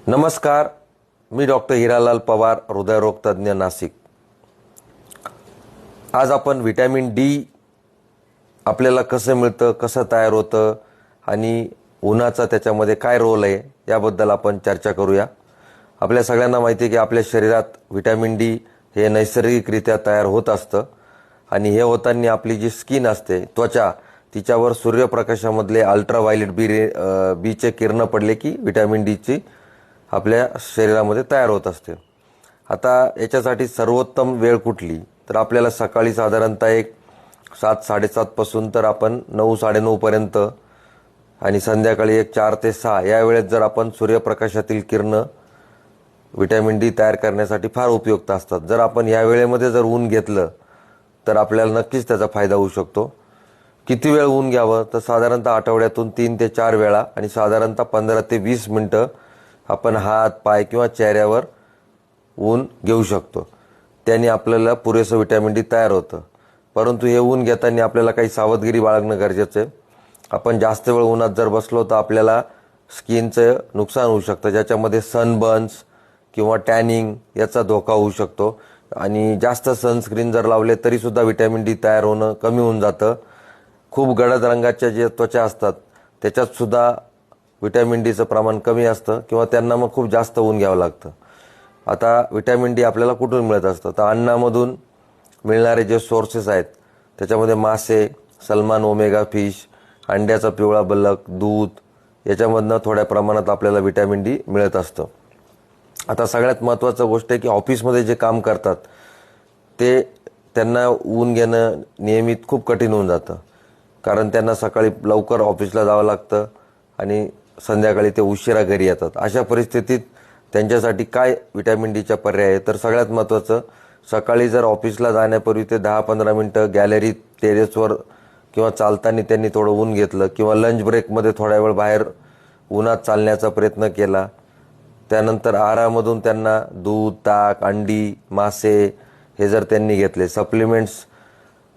नमस्कार, मी डॉक्टर हिरालाल पवार, हृदयरोग तज्ज्ञ, नाशिक। आज आपण व्हिटॅमिन डी आपल्याला कसं मिळतं, कसं तयार होतं आणि उन्हाचा त्याच्यामध्ये काय रोल आहे याबद्दल आपण चर्चा करूया। आपल्या सगळ्यांना माहिती आहे की आपल्या शरीरात व्हिटॅमिन डी हे नैसर्गिकरित्या तयार होत असतं आणि हे होताना आपली जी स्किन असते, त्वचा, तिच्यावर सूर्यप्रकाशामधले अल्ट्राव्हायोलेट बीचे किरण पडले की व्हिटॅमिन डीची आपल्या शरीरामध्ये तयार होत असते। आता याच्यासाठी सर्वोत्तम वेळ कुठली, तर आपल्याला सकाळी साधारणतः एक 7-7:30 पासून तर आपण 9-9:30 पर्यंत आणि संध्याकाळी एक 4 ते 6 या वेळेत जर आपण सूर्यप्रकाशातील किरण व्हिटॅमिन डी तयार करण्यासाठी फार उपयुक्त असतात। जर आपण या वेळेमध्ये जर ऊन घेतलं तर आपल्याला नक्कीच त्याचा फायदा होऊ शकतो। किती वेळ ऊन घ्यावं, तर साधारणतः आठवड्यातून 3 ते 4 वेळा आणि साधारणतः 15 ते 20 मिनिटं आपण हात, पाय किंवा चेहऱ्यावर ऊन घेऊ शकतो। त्याने आपल्याला पुरेसं व्हिटॅमिन डी तयार होतं। परंतु हे ऊन घेताना आपल्याला काही सावधगिरी बाळगणं गरजेचं आहे। आपण जास्त वेळ उन्हात जर बसलो तर आपल्याला स्किनचं नुकसान होऊ शकतं, ज्याच्यामध्ये सनबर्न्स किंवा टॅनिंग याचा धोका होऊ शकतो आणि जास्त सनस्क्रीन जर लावले तरीसुद्धा व्हिटॅमिन डी तयार होणं कमी होऊन जातं। खूप गडद रंगाच्या जे त्वचा असतात त्याच्यात सुद्धा व्हिटॅमिन डीचं प्रमाण कमी असतं किंवा त्यांना मग खूप जास्त ऊन घ्यावं लागतं। आता व्हिटॅमिन डी आपल्याला कुठून मिळत असतं, तर अन्नामधून मिळणारे जे सोर्सेस आहेत त्याच्यामध्ये मासे, सलमान ओमेगा फिश, अंड्याचा पिवळा बलक, दूध याच्यामधनं थोड्या प्रमाणात आपल्याला व्हिटॅमिन डी मिळत असतं। आता सगळ्यात महत्त्वाचं गोष्ट आहे की ऑफिसमध्ये जे काम करतात ते त्यांना ऊन घेणं नियमित खूप कठीण होऊन जातं, कारण त्यांना सकाळी लवकर ऑफिसला जावं लागतं आणि संध्याकाळी ते उशिरा घरी येतात। अशा परिस्थितीत त्यांच्यासाठी काय व्हिटॅमिन डीच्या पर्याय आहे, तर सगळ्यात महत्त्वाचं, सकाळी जर ऑफिसला जाण्यापूर्वी ते 10-15 मिनिटं गॅलरीत, टेरेसवर किंवा चालताना त्यांनी थोडं ऊन घेतलं किंवा लंच ब्रेकमध्ये थोड्या वेळ बाहेर उन्हात चालण्याचा प्रयत्न केला। त्यानंतर आहारामधून त्यांना दूध, ताक, अंडी, मासे हे जर त्यांनी घेतले, सप्लिमेंट्स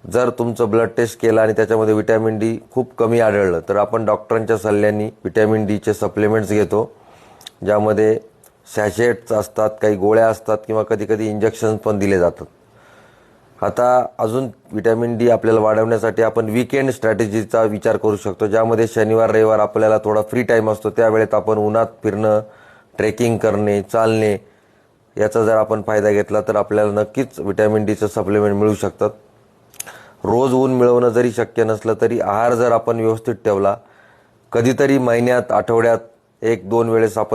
जर तुमचं ब्लड टेस्ट केलं आणि त्याच्यामध्ये व्हिटॅमिन डी खूप कमी आढळलं तर आपण डॉक्टरांच्या सल्ल्याने व्हिटॅमिन डीचे सप्लिमेंट्स घेतो, ज्यामध्ये सॅचेट्स असतात, काही गोळ्या असतात किंवा कधीकधी इंजेक्शन्स पण दिले जातात। आता अजून व्हिटॅमिन डी आपल्याला वाढवण्यासाठी आपण वीकेंड स्ट्रॅटेजीचा विचार करू शकतो, ज्यामध्ये शनिवार रविवार आपल्याला थोडा फ्री टाईम असतो, त्यावेळेत आपण उन्हात फिरणं, ट्रेकिंग करणे, चालणे याचा जर आपण फायदा घेतला तर आपल्याला नक्कीच व्हिटॅमिन डीचं सप्लिमेंट मिळू शकतात। रोज ऊन मिळवणं जरी शक्य नसलं तरी आहार जर आपण व्यवस्थित ठेवला, कधीतरी महिन्यात, आठवड्यात 1-2 वेळेस आपण